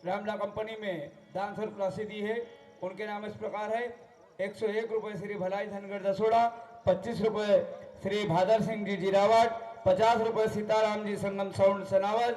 रामला कंपनी में दान स्वरूप राशि दी है। उनके नाम इस प्रकार है: 101 रुपये श्री भलाई धनगढ़ दसोड़ा, 25 रुपये श्री भादर सिंह जी जीरावट, 50 रुपये सीताराम जी संगम साउंड सनावल।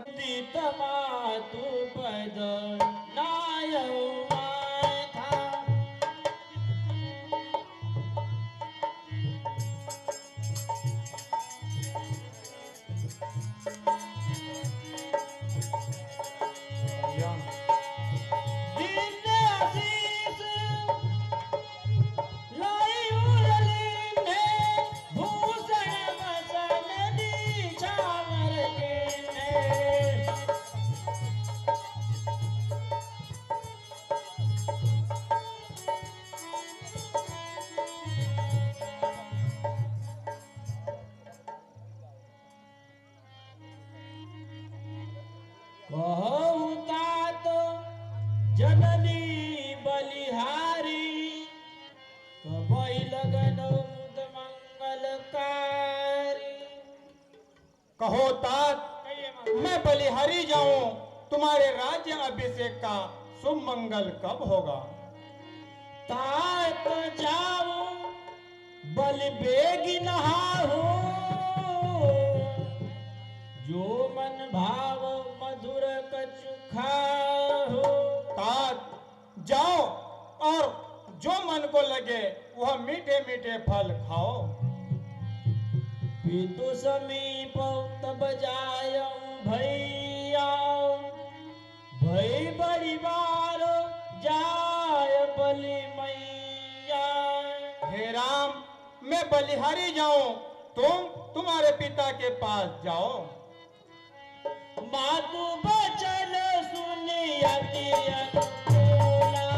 जननी बलिहारी कबई लगन मंगलकारी। कहो तात, मैं बलिहारी जाऊं, तुम्हारे राज्य अभिषेक का शुभ मंगल कब होगा? तात जाऊं बलि बेगी नहाहू, जो मन भाव मधुर कछु खाहू। तात जाओ और जो मन को लगे वह मीठे मीठे फल खाओ। पितु समीप तब जायऊं भैया, भई बड़ी बार जाय बलि मैया। हे राम, मैं बलिहारी जाऊं, तुम तुम्हारे पिता के पास जाओ। मातु बचन सुनी अति अनुकूला,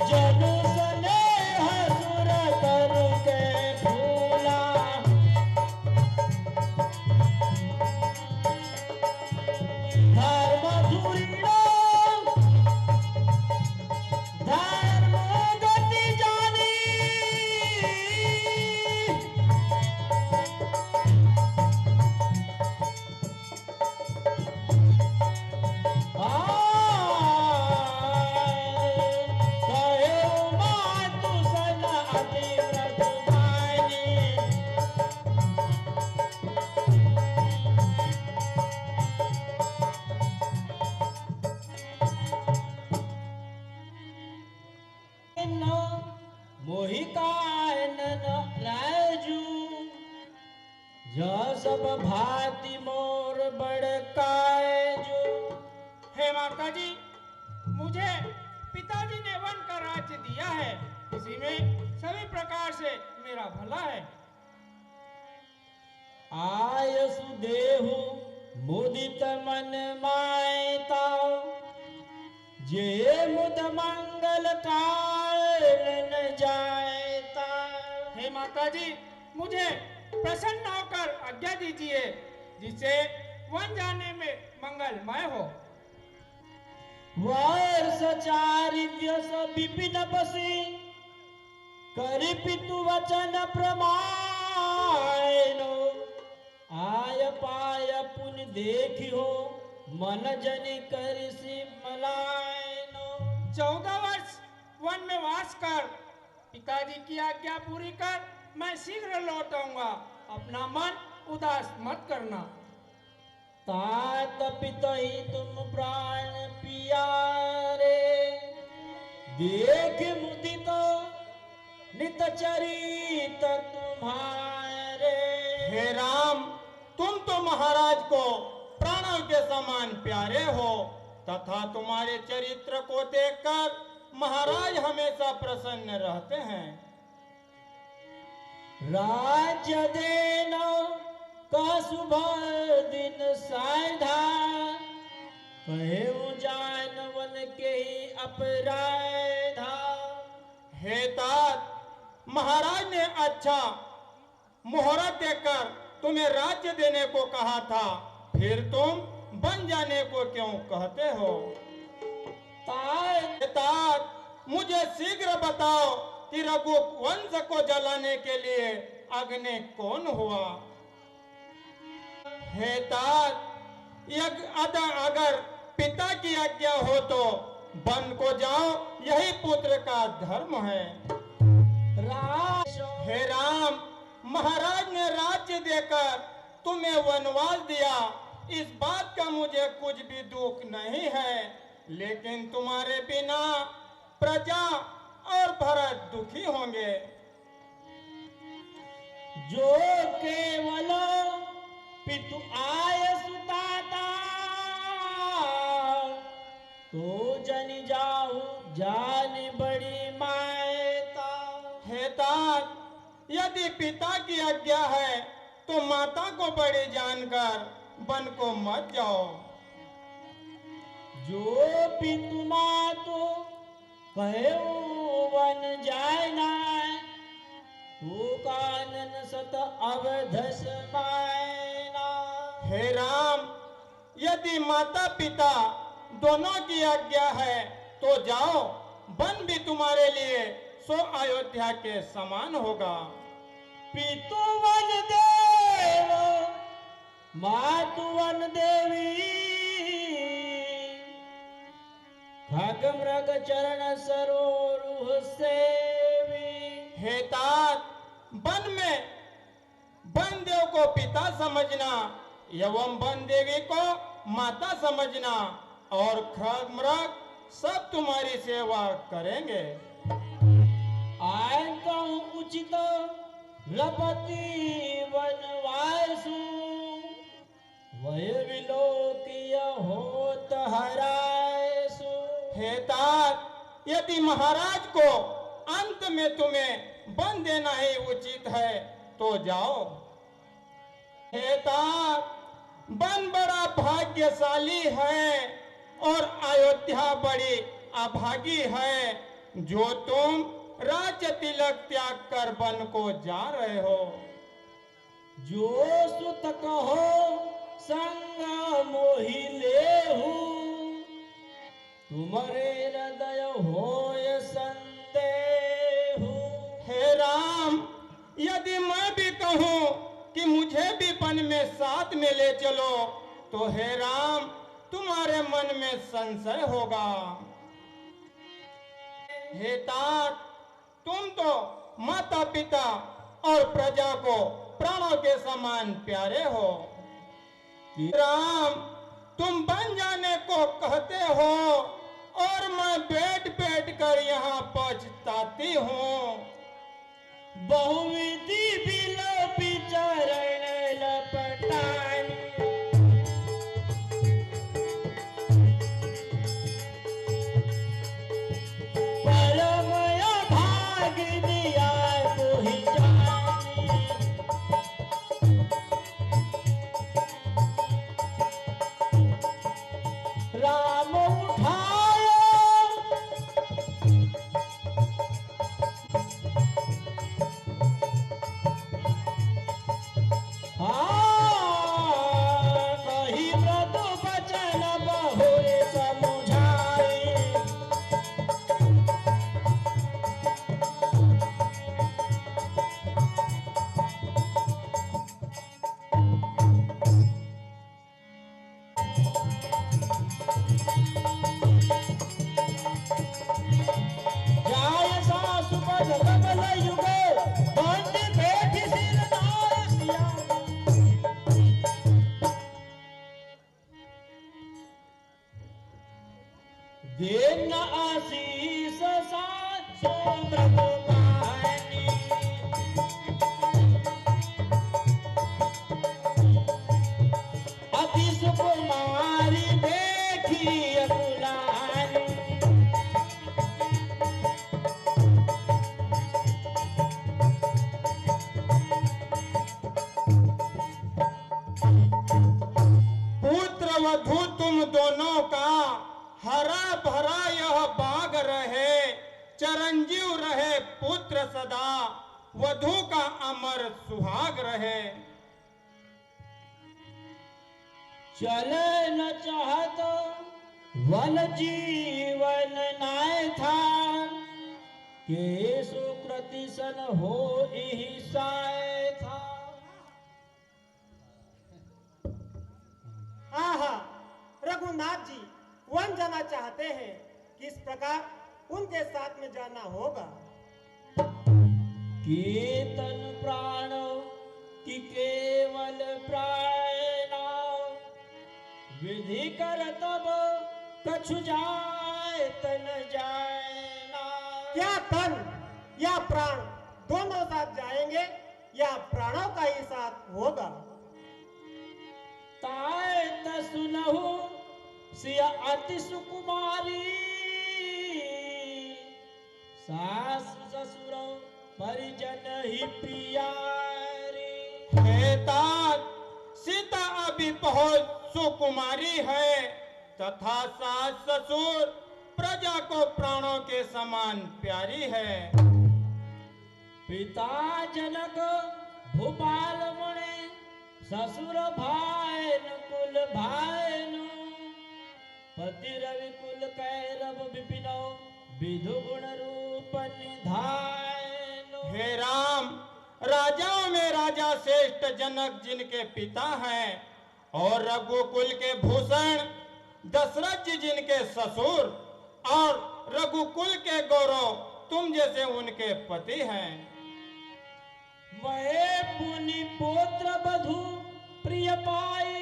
जनु स्नेह सुर करु के फूला। धर्म धुरीणो धर्म गति जानी, सब भांति मोर बड़कायजू। हे माता जी, मुझे पिताजी ने वन का राज्य दिया है, इसी में सभी प्रकार से मेरा भला है। आयसु देहु मुदित मन मायता, जे मुद मंगल कारण जायता। हे माता जी, मुझे प्रसन्न होकर आज्ञा दीजिए, जिससे वन जाने में मंगलमय हो। वर्ष चारि व्यस विपिन बसी, करि पितु वचन प्रमाण। आय पाय पुन देखियो, मन जनि करिसि मलायनो। 14 वर्ष वन में वास कर पिताजी की आज्ञा पूरी कर मैं शीघ्र लौट आऊंगा, अपना मन उदास मत करना। तात पितहि तुम प्राण पियारे, देख मुदित नित चरित तुम्हारे। हे राम, तुम तो महाराज को प्राणों के समान प्यारे हो, तथा तुम्हारे चरित्र को देखकर महाराज हमेशा प्रसन्न रहते हैं। राज्य देना का शुभ दिन साधा, कहे जानवन के ही अपराधा। हे तात, महाराज ने अच्छा मुहूर्त देकर तुम्हें राज्य देने को कहा था, फिर तुम बन जाने को क्यों कहते हो? तात, मुझे शीघ्र बताओ कि रघु वंश को जलाने के लिए अग्नि कौन हुआ? हे तात, अगर पिता की आज्ञा हो तो वन को जाओ, यही पुत्र का धर्म है। हे राम, महाराज ने राज्य देकर तुम्हें वनवास दिया, इस बात का मुझे कुछ भी दुख नहीं है, लेकिन तुम्हारे बिना प्रजा और भरत दुखी होंगे। जो केवल पितु आय सुताता, तो जनि जाहु जानि बड़ी मायता। हे तात, यदि पिता की आज्ञा है तो माता को बड़ी जानकर वन को मत जाओ। जो पितु मातु कहो वन जाय नाय, तो कानन सत अवधस मायना। हे राम, यदि माता पिता दोनों की आज्ञा है तो जाओ, वन भी तुम्हारे लिए सो अयोध्या के समान होगा। पितु वन देव मातु वन देवी, खग मृग चरण सरोरुह सेवी। हे तात, वन में वन देव को पिता समझना एवं वन देवी को माता समझना, और खग मृग सब तुम्हारी सेवा करेंगे। आय कहूँ उचित रपति वनवासु, वह विलोकिय होत हरायसु। हे तात, यदि महाराज को अंत में तुम्हें वन देना ही उचित है तो जाओ। हे तात, वन बड़ा भाग्यशाली है और अयोध्या बड़ी अभागी है, जो तुम राज्य तिलक त्याग कर वन को जा रहे हो। जो सुत कहो संग मोहि लेहु, तुम्हारे हृदय होय संदेहु। हे राम, यदि मैं भी कहूँ कि मुझे भी वन में साथ में ले चलो, तो हे राम, तुम्हारे मन में संशय होगा। हे तात, तुम तो माता पिता और प्रजा को प्राणों के समान प्यारे हो। राम, तुम बन जाने को कहते हो और मैं बैठ बैठ कर यहाँ पछताती हूँ। बहुविधि बिलोपी चरण लपटानी, परमय भाग दिया कोहि जानी। राम उठायो कही मृदु बचन बहुए समुझाई। जाय सासु पद कमल युगे, दंड भेट सिर नाय सियानी। देन आशीष साचो मृदु कहानी। अति सुकुमारी देखी अकुलानी। पुत्र वधू तुम दोनों का हरा भरा यह बाग रहे, चिरंजीव रहे पुत्र सदा, वधू का अमर सुहाग रहे। चले न चाहत वन जीवन नाय था, के सुकृति सन हो इहि साय चाहते हैं, किस प्रकार उनके साथ में जाना होगा। कीर्तन प्राण की केवल प्राणा, विधि कर तब कछु जाए तन जाना। क्या तन या प्राण दोनों साथ जाएंगे या प्राणों का ही साथ होगा। ताय त सुनहु सिया अति सुकुमारी, सास ससुर परिजन ही प्रियारी। हे तात, सीता अभी बहुत सुकुमारी है तथा सास ससुर प्रजा को प्राणों के समान प्यारी है। पिता जनक भूपाल मुने, ससुर भाइन कुल भाइन, पति रवि कुल कैरव विपिनो, विधु गुण रूप निधान। हे राम, राजाओं में राजा श्रेष्ठ जनक जिनके पिता हैं और रघुकुल के भूषण दशरथ जी जिनके ससुर और रघुकुल के गौरव तुम जैसे उनके पति हैं। मैं पुनि पुत्र बधु प्रिय पाई,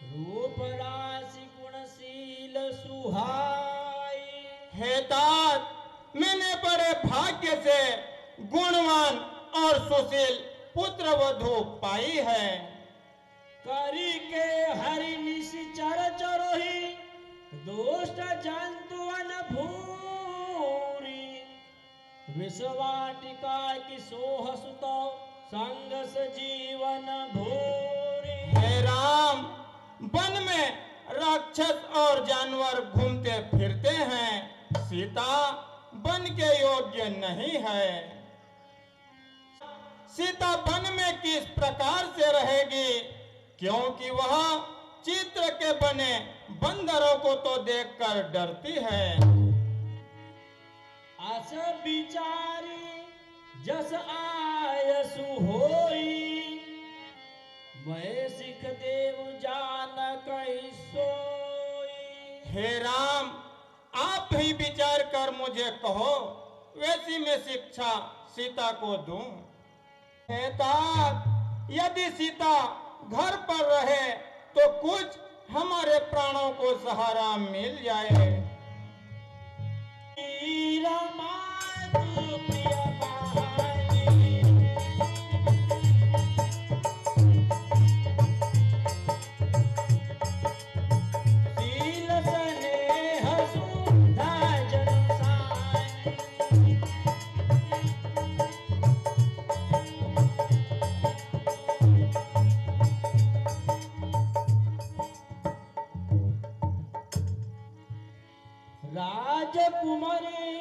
रूप राशि गुणशील सुहाई। हे तात, मैंने बड़े भाग्य से गुणवान और सुशील पुत्र वधु पाई है। करी के हरि निशिचर चरोही, दुष्ट जंतु भूरी। विषवाटिका की सोह सुतो, संग जीवन भूरी। हे राम, वन में राक्षस और जानवर घूमते फिरते हैं, सीता वन के योग्य नहीं है। सीता वन में किस प्रकार से रहेगी, क्योंकि वह चित्र के बने बंदरों को तो देखकर डरती है। अस बिचारी जस आयसु होई, मैं सिख देव जान कहि सोई। हे राम, आप ही विचार कर मुझे कहो, वैसी मैं शिक्षा सीता को दूं। हे तात, यदि सीता घर पर रहे तो कुछ हमारे प्राणों को सहारा मिल जाए। राजकुमारी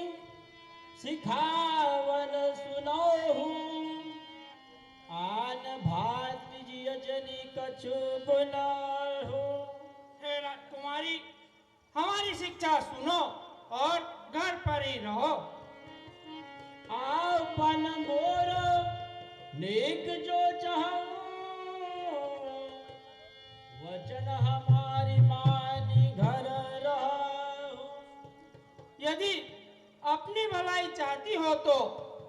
सिखावन सुनोहु, आन भांति जिय जनि कछु गुनाहु। हे राजकुमारी, हमारी शिक्षा सुनो और घर पर ही रहो। आपन मोर नेक जो चाहूं, वचन हमारी मानी घर रहूं। यदि अपनी भलाई चाहती हो तो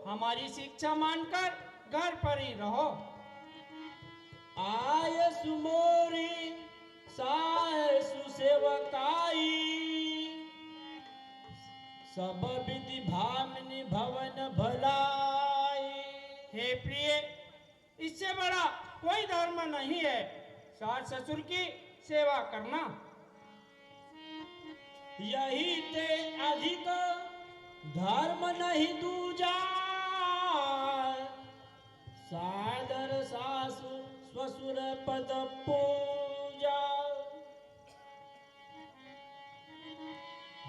हमारी शिक्षा मानकर घर पर ही रहो। आय सुमोरी साय सुसेवकाई, सब विधि भामिनी भवन भलाई। हे प्रिय, इससे बड़ा कोई धर्म नहीं है सास ससुर की सेवा करना। यही ते अधिक धर्म नहीं दूजा, सादर सासु ससुर पद पूजा।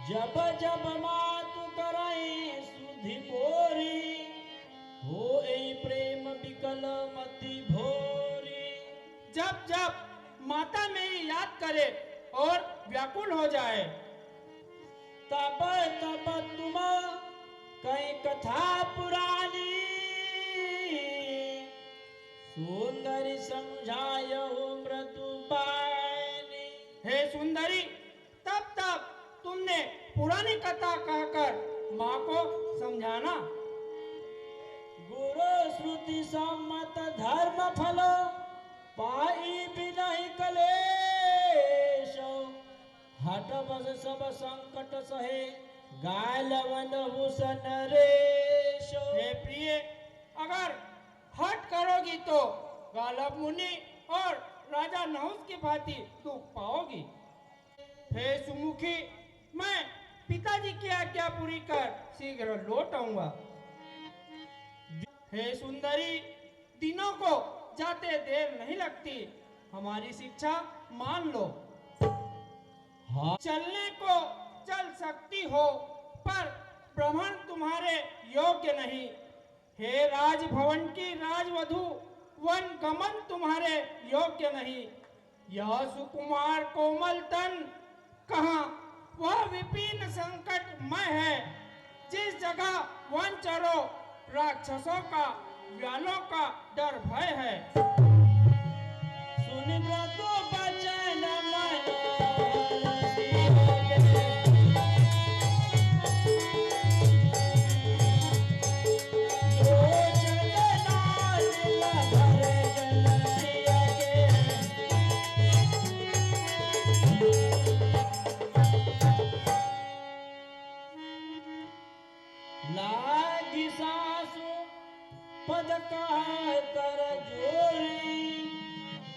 जब जब मातु करई सुधि मोरी, हो ए प्रेम विकल मति भोरी। जब जब माता मेरी याद करे और व्याकुल हो जाए, तब तब तुम कई कथा पुरानी, सुंदरी समझायो मृदु बानी। हे सुंदरी, पुरानी कथा कहकर माँ को समझाना। गुरु श्रुति सम्मत धर्म फलो पाई बिना कलेश हट बस सब संकट सहे गाय लवन भूषण रेश। हे प्रिय, अगर हट करोगी तो गालब मुनि और राजा नहुस की भांति दुख पाओगी। हे सुमुखी, मैं पिताजी की आज्ञा पूरी कर शीघ्र लौट आऊंगा। हे सुंदरी, दिनों को जाते देर नहीं लगती, हमारी शिक्षा मान लो। हाँ। चलने को चल सकती हो पर ब्राह्मण तुम्हारे योग्य नहीं। हे राजभवन की राजवधू, वन गमन तुम्हारे योग्य नहीं। यह सुकुमार कोमल तन कहाँ, वह विपिन संकटमय है। जिस जगह वन चरो राक्षसों का व्यालों का डर भय है। सुन व्रतो बचन मन लागी सासु पद कर जोरी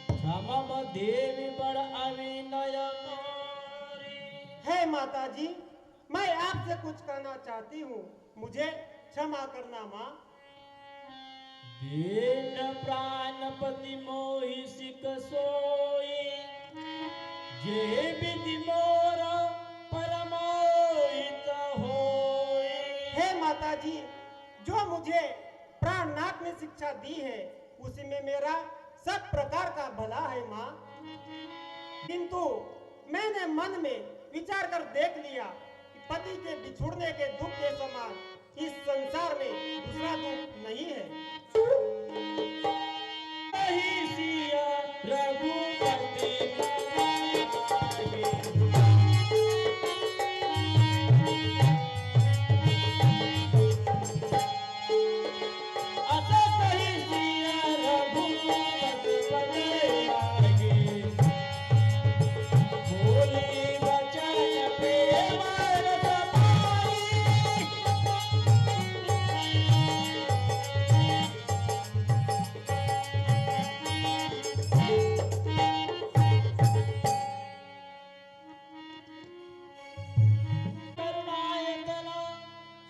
क्षमा देवी बड़ अविनय मोरी। है माता जी, मैं आपसे कुछ कहना चाहती हूँ, मुझे क्षमा करना माँ। दीन प्राणपति मोहि सिक सोई जे विधि मोर परमोहित होई। हे माता जी, जो मुझे प्राणनाथ ने शिक्षा दी है उसी में मेरा सब प्रकार का भला है माँ। किंतु मैंने मन में विचार कर देख लिया कि पति के बिछुड़ने के दुख के समान इस संसार में दूसरा दुख नहीं है। वही सिया रघुपति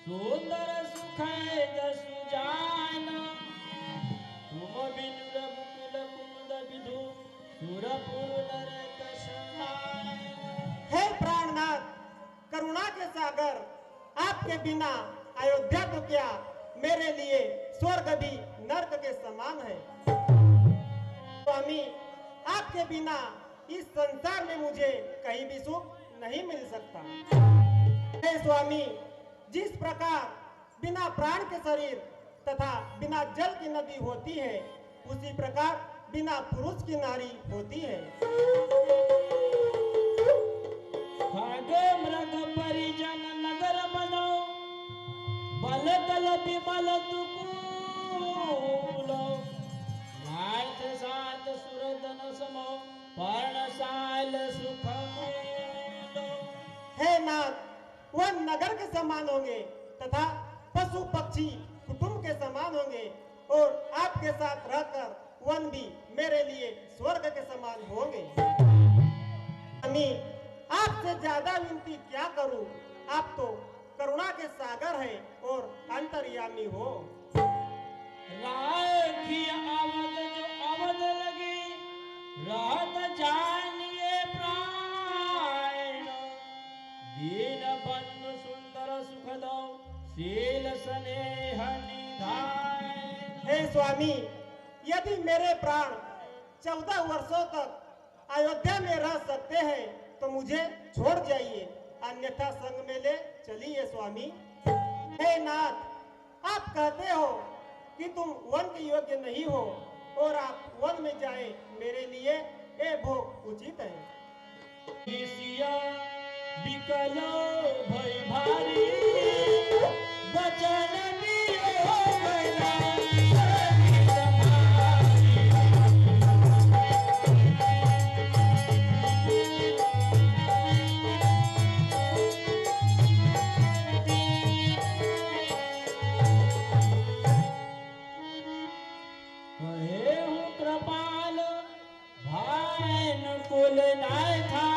सुंदर सुखद सुजान तुम बिनु रघुकुल कुमुद विधु सुरपुर नरक समान। हे प्राणनाथ, करुणा के सागर, आपके बिना अयोध्या तो क्या मेरे लिए स्वर्ग भी नर्क के समान है। स्वामी, आपके बिना इस संसार में मुझे कहीं भी सुख नहीं मिल सकता। हे स्वामी, जिस प्रकार बिना प्राण के शरीर तथा बिना जल की नदी होती है, उसी प्रकार बिना पुरुष की नारी होती है। भागे मृग परिजन नगर बनो बल कल विमल दुकूलो नाथ सात सुरदन समो पर्णशाल सुख मूलो। हे नाथ, वह नगर के समान होंगे तथा पशु पक्षी कुटुंब के समान होंगे और आपके साथ रहकर वन भी मेरे लिए स्वर्ग के समान होंगे। स्वामी, आपसे ज्यादा विनती क्या करूं? आप तो करुणा के सागर है और अंतर्यामी हो। राय की अवध जो अवध लगी रात जानिए प्राण दीन बंधु सुंदर सुखदो शील स्नेह निधान। हे स्वामी, यदि मेरे प्राण 14 वर्षों तक अयोध्या में रह सकते हैं तो मुझे छोड़ जाइए, अन्यथा संग में ले चलिए स्वामी। हे नाथ, आप कहते हो कि तुम वन के योग्य नहीं हो और आप वन में जाए, मेरे लिए ये भोग उचित है। सिया बिकलो भई भारी वचन दियो गला हे हूँ कृपाल भाइन कुल नाय था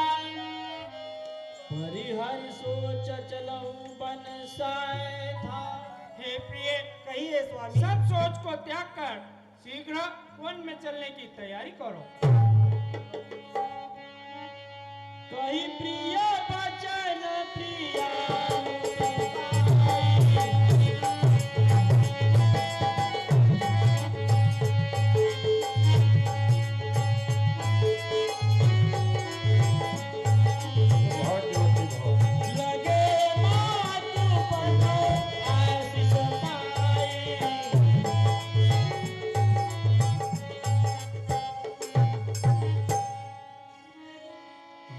परिहर सोच चलऊ बन साय था। हे प्रिय, कहिए स्वामी। सब सोच को त्याग कर शीघ्र वन में चलने की तैयारी करो। कही प्रिय बचन प्रिया लगे मातु पनो आशीष पाई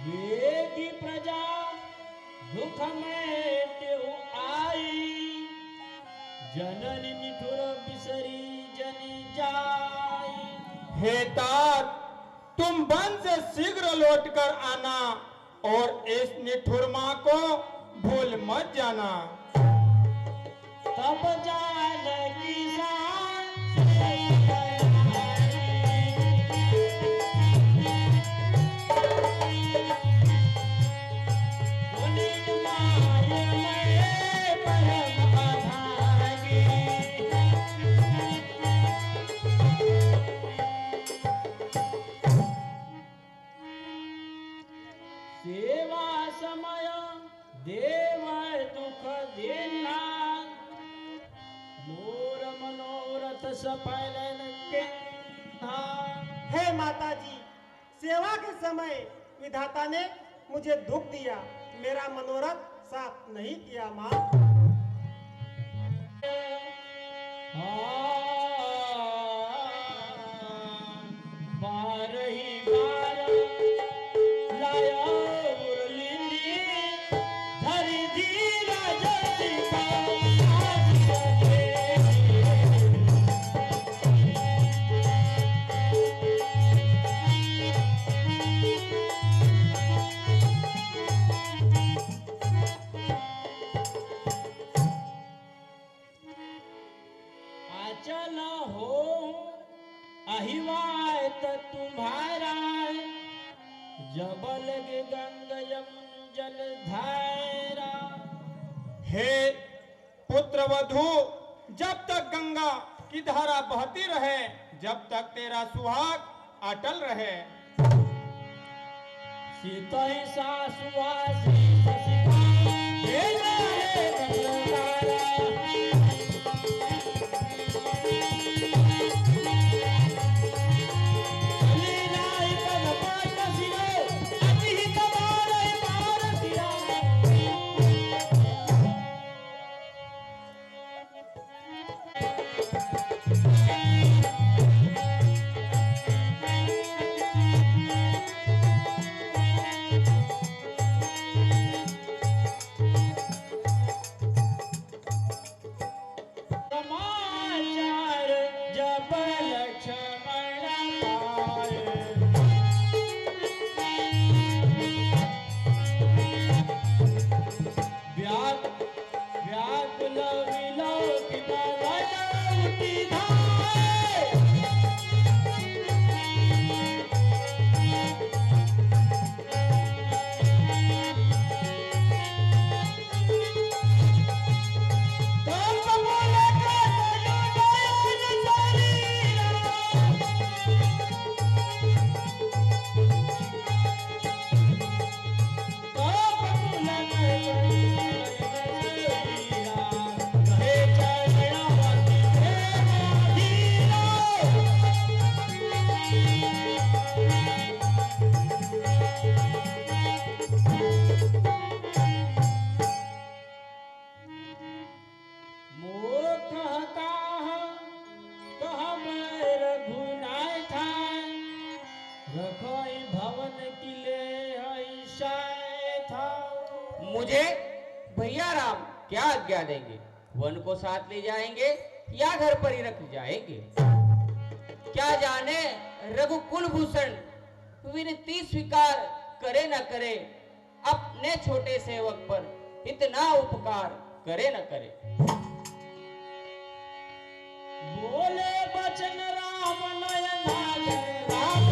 वेगी प्रजा दुख में तेऊ आई जननी निठुर बिसरी जन जाई। हे तात, तुम वन से शीघ्र लौटकर आना और इस निठुर माँ को भूल मत जाना। तब जान किसान पुनीत माय में परम अभागी सेवा समय देव दुख देना मोर मनोरथ सफल के हे माता जी, सेवा के समय विधाता ने मुझे दुख दिया, मेरा मनोरथ साफ नहीं किया माँ। बार ही बार लाया मुरली धरी धीरा जति आचल हो अहिवायत तुम्हारा जब लगे गंगा यमुन जल धारा। हे पुत्र वधु, जब तक गंगा की धारा बहती रहे, जब तक तेरा सुहाग अटल रहे। सीतहि सासुआसी ससिका भेजा है कमलारा। लीलाई पद पाट सिरो अति हित मारै पार सिरा। समाचार जब लक्ष्मण पाए व्याकुल विलोकित मन उठी धाए। तब बोले कतनो दयान शरीरा। तब बोले कतनो दयान शरीरा। कहे चरणवती मुझे भैया राम क्या आज्ञा देंगे? वन को साथ ले जाएंगे या घर पर ही रख जाएंगे? क्या जाने रघुकुल भूषण विनती स्वीकार करे न करे, अपने छोटे सेवक पर इतना उपकार करे न करे। बोले बचन राम नयनागर राम,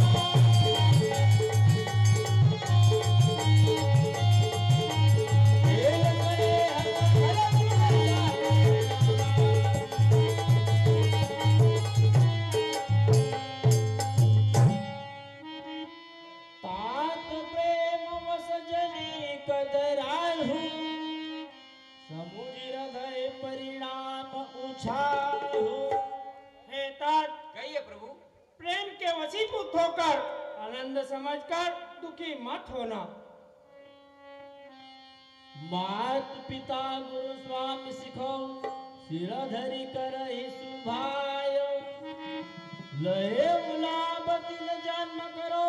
खेल करे हर तात प्रेम वस जनी कदराहु, समुद्र हृदय परिणाम उछाहु। हे तात, कहिए प्रभु। प्रेम के वशीभूत होकर आनंद समझकर दुखी मत होना। मात पिता गुरु स्वामी सिखो, सिर धरि करहि सुभायो। लहे मुलाबती न जन्म करो,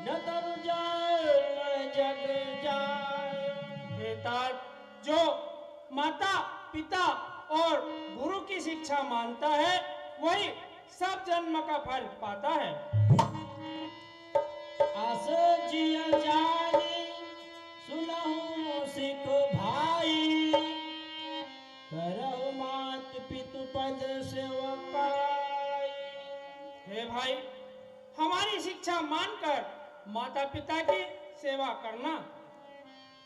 न तरु जाय न जग जाय। हे तात, जो माता पिता और गुरु की शिक्षा मानता है वही सब जन्म का फल पाता है। आस जिय जानी सुनहु सिख भाई, करहु मात पितु पद सेवकाई। हे भाई, हमारी शिक्षा मानकर माता पिता की सेवा करना।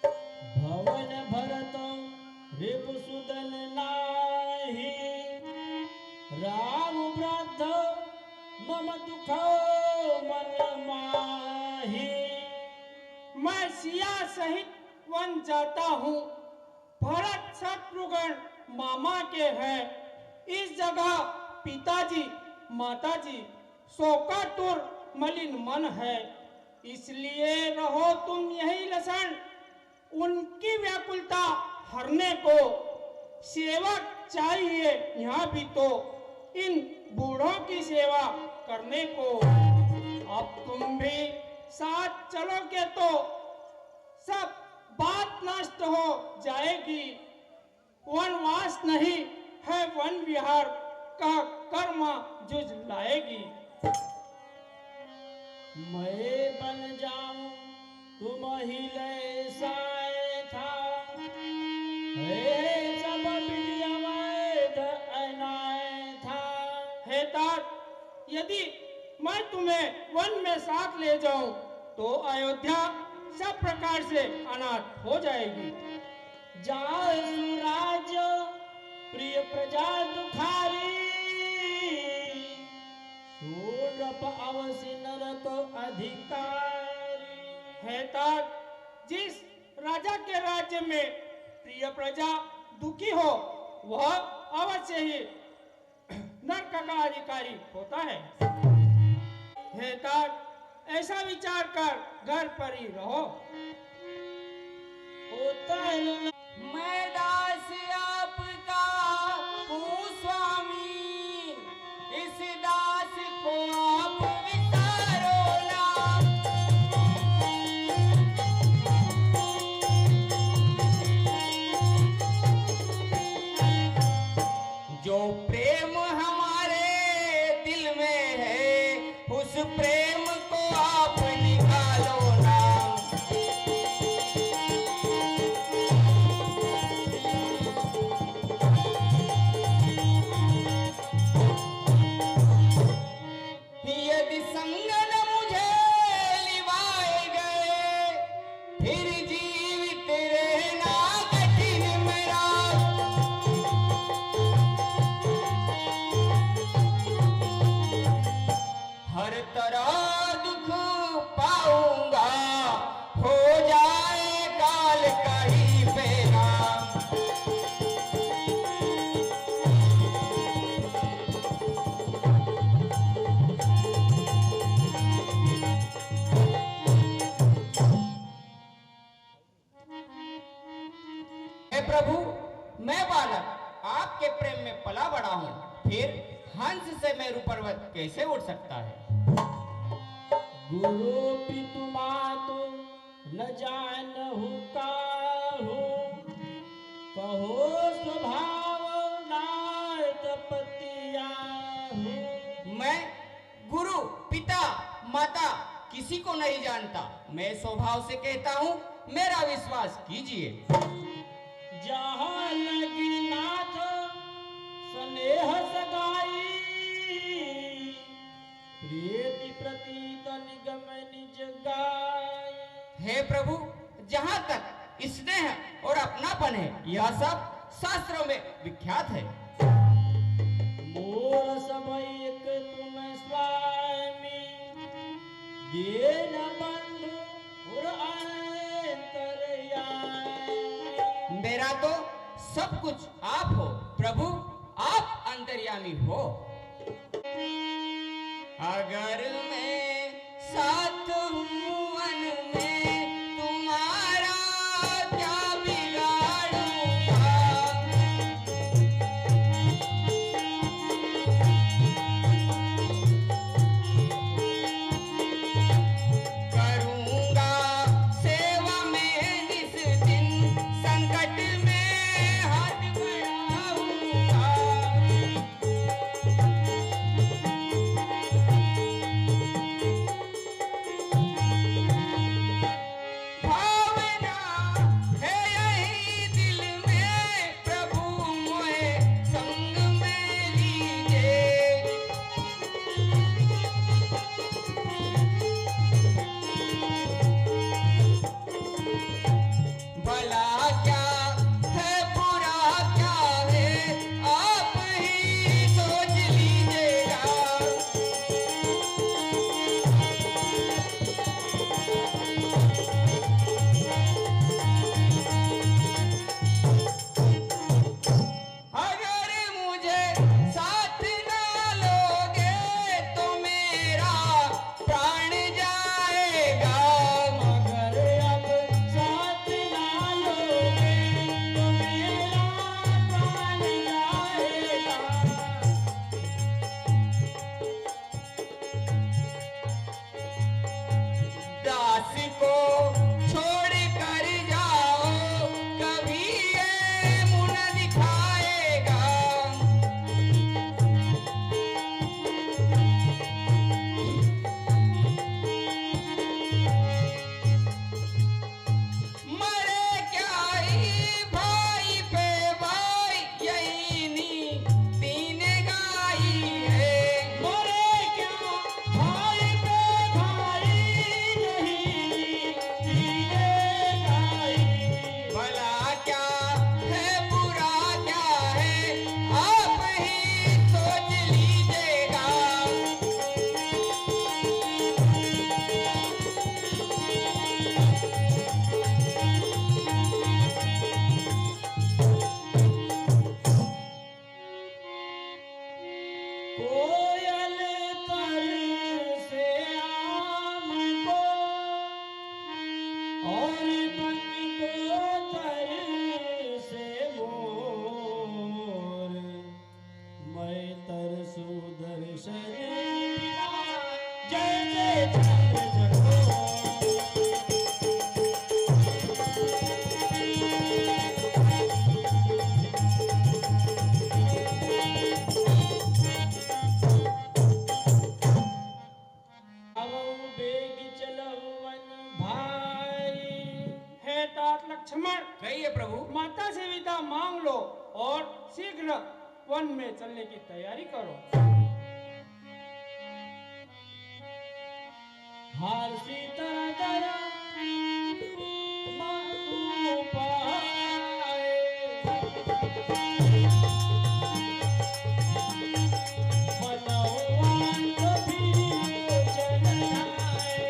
भवन भरत रिपुसुदन नाही, राम वृद्ध मम दुख मन माही। मैं सिया सहित वन जाता हूँ, भरत शत्रुघ्न मामा के हैं। इस जगह पिताजी माताजी शोकातुर मलिन मन है, इसलिए रहो तुम यही लसन। उनकी व्याकुलता हरने को सेवक चाहिए यहाँ भी तो, इन बूढ़ों की सेवा करने को। अब तुम भी साथ चलोगे तो सब बात नष्ट हो जाएगी। वनवास नहीं है वन विहार का कर्म जुझ लाएगी। मैं बन जाऊं तुम ही ले साए था, हे सब विद्या वैद अनाए था। हे तात, यदि मैं तुम्हें वन में साथ ले जाऊं तो अयोध्या सब प्रकार से अनाथ हो जाएगी। जाए सुराज प्रिय प्रजा दुखारी, सूरप अवसि नरक अधिकारी। हे तात, जिस राजा के राज्य में प्रिय प्रजा दुखी हो वह अवश्य ही नरक का अधिकारी होता है। हे तात, ऐसा विचार कर घर पर ही रहो। मैं दास आपका हूँ स्वामी, इस दास को आप विसारो ना। जो प्रेम हमारे दिल में है, उस प्रेम को आप निकालो ना। यदि संगन मुझे लिवाए गए, फिर जीवित रहना कठिन मेरा। हर तरह दुख पाऊंगा, हो जाए काल का ही फेरा। हे प्रभु, मैं बालक आपके प्रेम में पला बड़ा हूँ, फिर हंस से मेरु पर्वत कैसे उठ सकता है? गुरु पितु मातु न जानहु काहू, मैं गुरु, पिता, माता किसी को नहीं जानता। मैं स्वभाव से कहता हूँ, मेरा विश्वास कीजिए। जहाँ लगी नाथ स्नेह सगाई, प्रीति प्रतीत निगम निज गाय। हे प्रभु, जहाँ तक स्नेह और अपनापन है, यह सब शास्त्रों में विख्यात है। मोर सब एक तुम स्वामी, दीन बंधु और अंतर्यामी। मेरा तो सब कुछ आप हो प्रभु, आप अंतर्यामी हो। अगर मैं साथ हूँ वन में तुम्हारा क्या बिगाड़ूंगा। करूंगा सेवा में जिस दिन संकट में हाथ बढ़ाऊंगा। भावना है यही दिल में प्रभु, मोहे संग में लीजिए। भला क्या है, बुरा क्या है, आप ही सोच लीजिएगा। अगर मुझे साथ ना लोगे तो मेरा प्राण जाएगा। अगर अब साथ ना लोगे तो मेरा प्राण जाएगा। दास को छोड़ कर जाओ, कभी ये मुंह न दिखाएगा। मरे क्या ही भाई पे भाई, यही तीन गाई है। मोरे क्या भाई पे भाई, नहीं जीने गाई। भला क्या है, बुरा क्या है, आप ही सोच लीजिएगा। कोयल तर से आम को और बन को तर से मोर। मैं तरसू दर्शन बिना, जैसे चंद्र चकोर। बेग चलो वन भाई। हे तात लक्ष्मण, कहिए प्रभु। माता से विदा मांग लो और शीघ्र वन में चलने की तैयारी करो। हार सीता दया मातु पाए। मनोवांग भी चल जाए।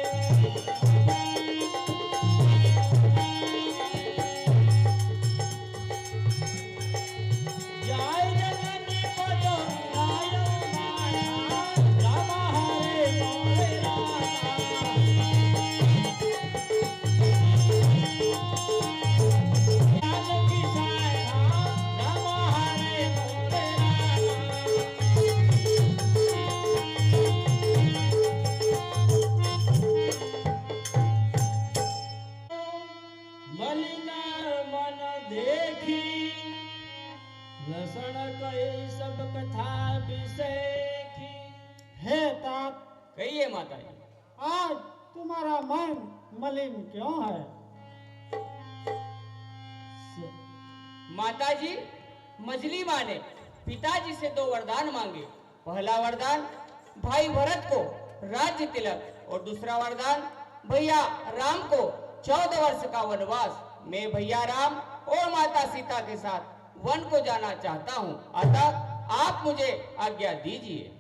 जय जननी पदम नायक नाथा, राम हरे मोरे राधा। कहिए माता जी। आज तुम्हारा मन मलिन क्यों है? माता जी, मजली माँ ने पिताजी से 2 वरदान मांगे। पहला वरदान भाई भरत को राज्य तिलक और दूसरा वरदान भैया राम को 14 वर्ष का वनवास। मैं भैया राम और माता सीता के साथ वन को जाना चाहता हूँ, अतः आप मुझे आज्ञा दीजिए।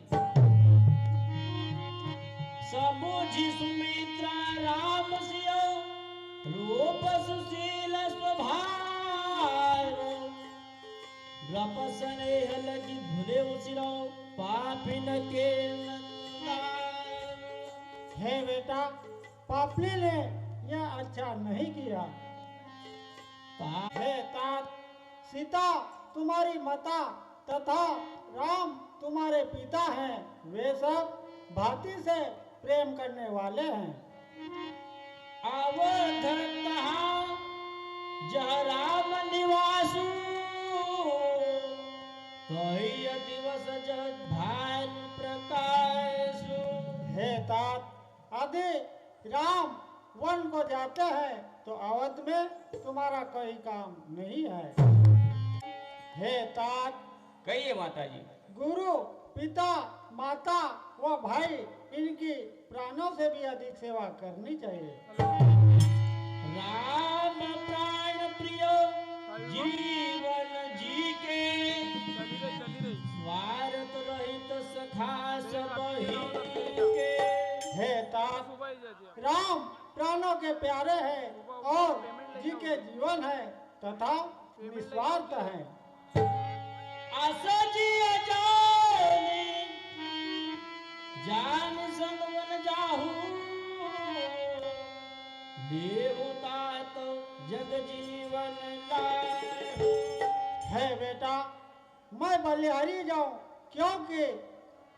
सबुझि सुमित्रा राम सियो रूप सुशील स्वभाव रप स्नेह लगी भूले उसिरो पापिन के नंदार। हे बेटा, पापने ने यह अच्छा नहीं किया। हे तात, सीता तुम्हारी माता तथा राम तुम्हारे पिता हैं। वे सब भांति से प्रेम करने वाले हैं। अवध कहाँ जहाँ राम निवासु कई दिवस जग भान प्रकाशु। हे तात, आदि राम वन को जाते हैं तो अवध में तुम्हारा कोई काम नहीं है। हे तात, कहिए माता जी। गुरु, पिता, माता व भाई इनकी प्राणों से भी अधिक सेवा करनी चाहिए। राम प्राण प्रिय जीवन जी के स्वार्थ रहित सखा सब ही के। हे तात, राम प्राणों के प्यारे हैं और जी के जीवन है तथा निस्वार्थ है। असजी अजानी जान संग वन जाहू देवता तो जग जीवन लाहू। है बेटा, मैं बलिहारी जाऊं क्योंकि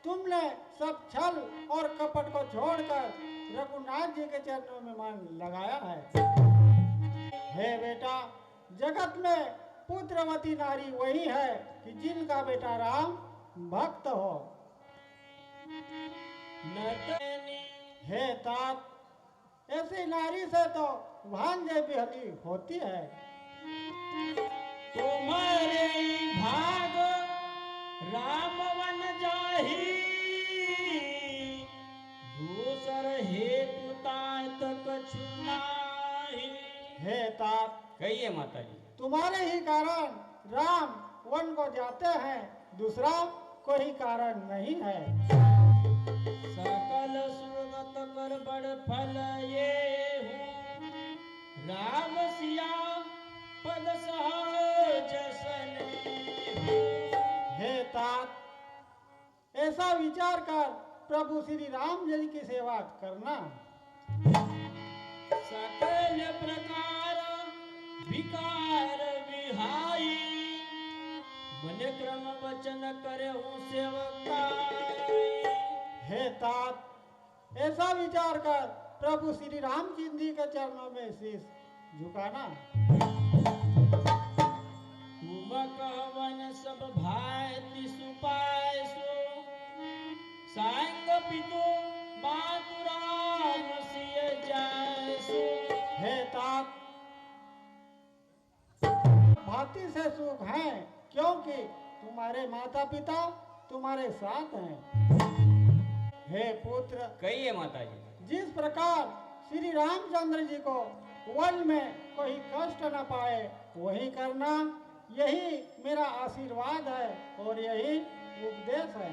तुमने सब छल और कपट को छोड़कर रघुनाथ जी के चरणों में मन लगाया है। हे बेटा, जगत में पुत्रवती नारी वही है कि जिनका बेटा राम भक्त हो। हे तात, ऐसी नारी से तो भांजे बिहली होती है। तुम्हारे भाग राम वन जाही दूसर हेतु तात कछु नाही। हे तात, कहिए माता जी। तुम्हारे ही कारण राम वन को जाते हैं, दूसरा कोई कारण नहीं है। सकल सुरगत कर बड़ फल ये हूँ राम सिया पद सहज सन। हे तात, ऐसा विचार कर प्रभु श्री राम जी की सेवा करना। सकल प्रकार विकार विहाई मन क्रम वचन करे सेवकाई। हे तात, ऐसा विचार कर प्रभु श्री रामचंद्र जी के चरणों में शीश झुकाना। तुम कहवन सब भांति सुपाय सो सांग पितु मातु राम सिय जाय सो। हे तात, भांति से सुख है क्योंकि तुम्हारे माता पिता तुम्हारे साथ हैं। हे पुत्र, कहिए माता जी। जिस प्रकार श्री रामचंद्र जी को वन में कोई कष्ट न पाए वही करना, यही मेरा आशीर्वाद है और यही उपदेश है।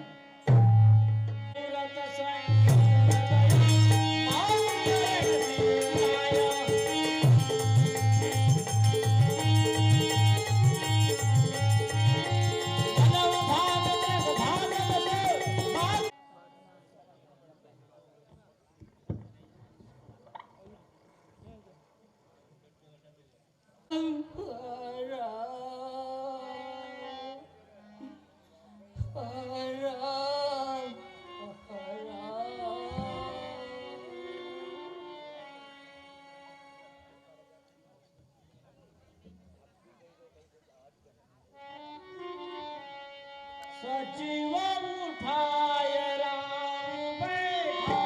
सचिव उठाय राम बैठा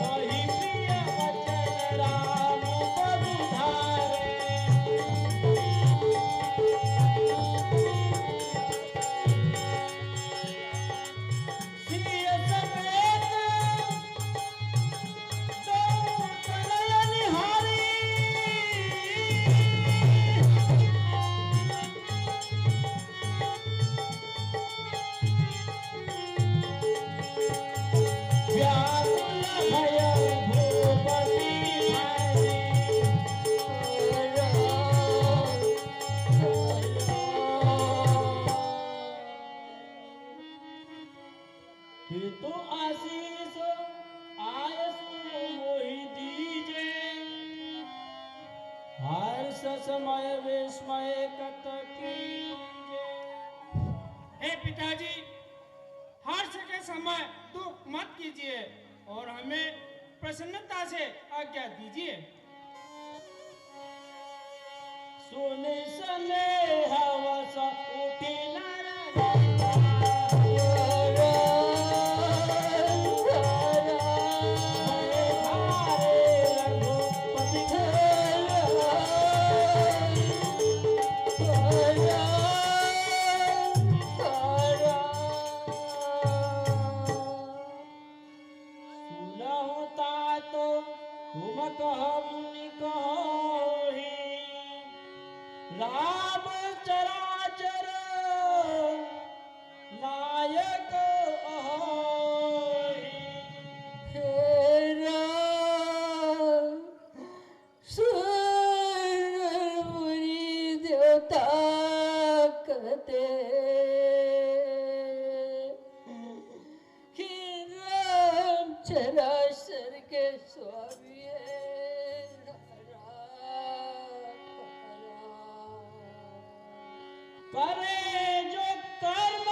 वही प्रिय वचन राम प्रभु धारे। सिय समेत दो तनय निहारी। व्याकुल भय भूपति तो आशीष आयसु मोहि दीजे। हर्ष समय विस्मय कत कीजे। हे पिताजी, हर्ष के समय दुख मत कीजिए और हमें प्रसन्नता से आज्ञा दीजिए। सुने स्नेह वस उठी तुम कह मुनि कहोहि। राम चराचर नायक अहोहि। देवता कहते कि राम चराचर के स्वामी है। करे जो कर्म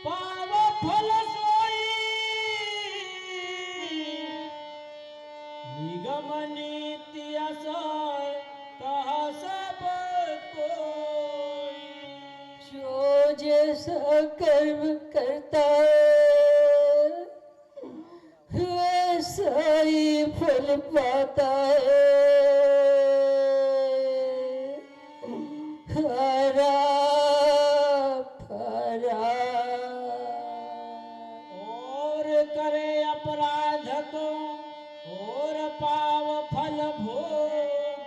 पाव फल सोई। निगम नीति आशय कह सब कोई। जो जैसा कर्म करता है वैसा ही फल पाता है। हरा फरा और करे अपराध को और पाव फल भोग।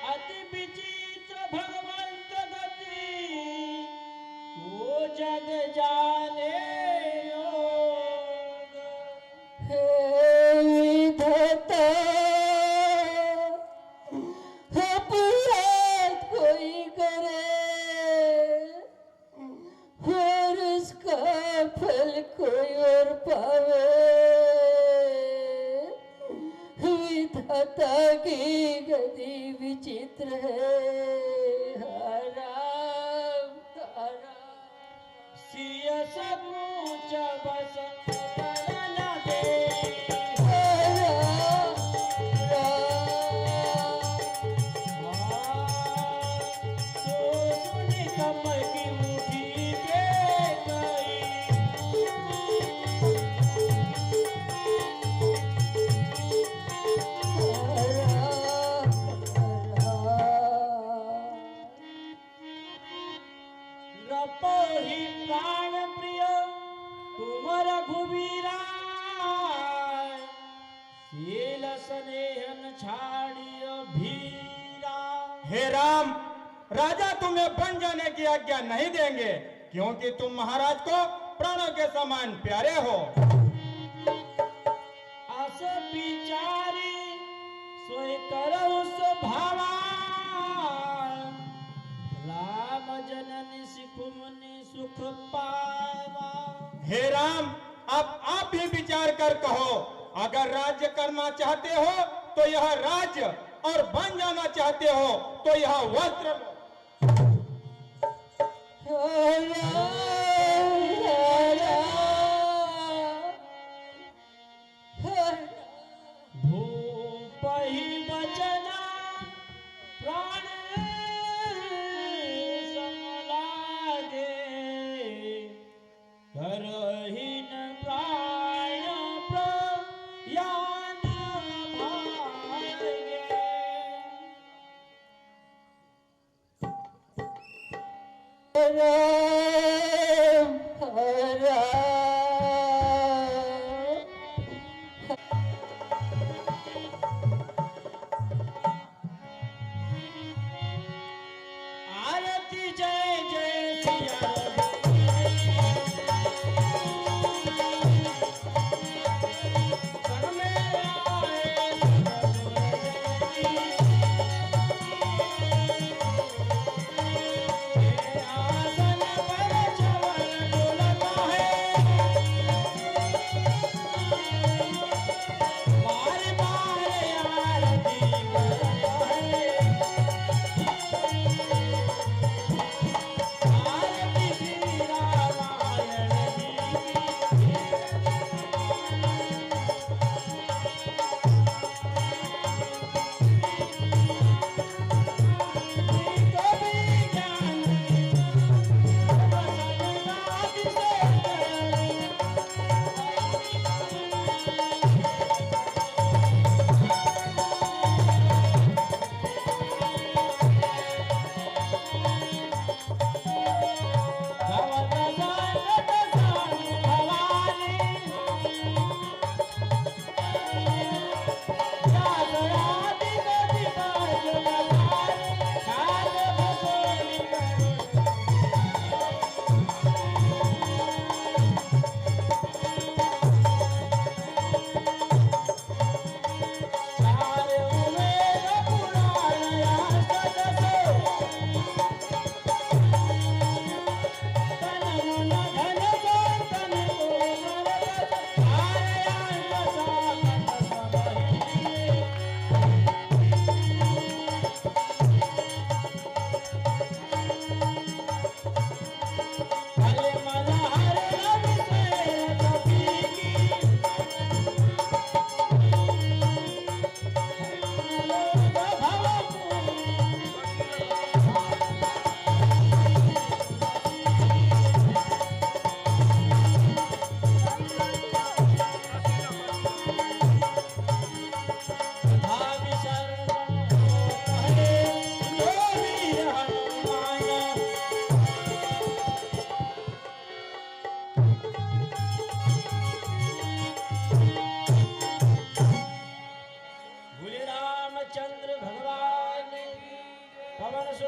अति विचित्र भगवंत गति वो जग जाने योग। हे विधाता अपराध कोई करे और उसका फल कोई और पावे। विधाता की गति विचित्र है। हराम हराम सिय समुच बस न दे। हराम तो सुनि कमल की मुट्ठी के गई। रपोहि प्राण प्रिय तुम रघुवीरा। शील स्नेहन छाड़ियो भीरा। हे राम, राजा तुम्हें बन जाने की आज्ञा नहीं देंगे, क्योंकि तुम महाराज को प्राणों के समान प्यारे हो। अस विचारी सोई करहु स्वभावा। राम जननी सिखुमनि सुख पावा। हे राम, अब आप भी विचार कर कहो, अगर राज्य करना चाहते हो तो यह राज्य, और बन जाना चाहते हो तो यह वस्त्र लो। भूपहि बचना प्राण समलागे। आरती जय जय सिया संग में आए आसन पर चवन डोलता है बार बार आरती करता है आरती श्री रामायण जी की कभी ज्ञान प्रसन्नता से भवत सानत सानु भवानी जागराति गति पाज लगानी खाद भगोनी करुण चार उमेद पुराण यासद से तन मन धन तन को मरत आयान सामत सबहि भले मन हर रवि से कपी की रामचंद्र भगवान की पवन सुत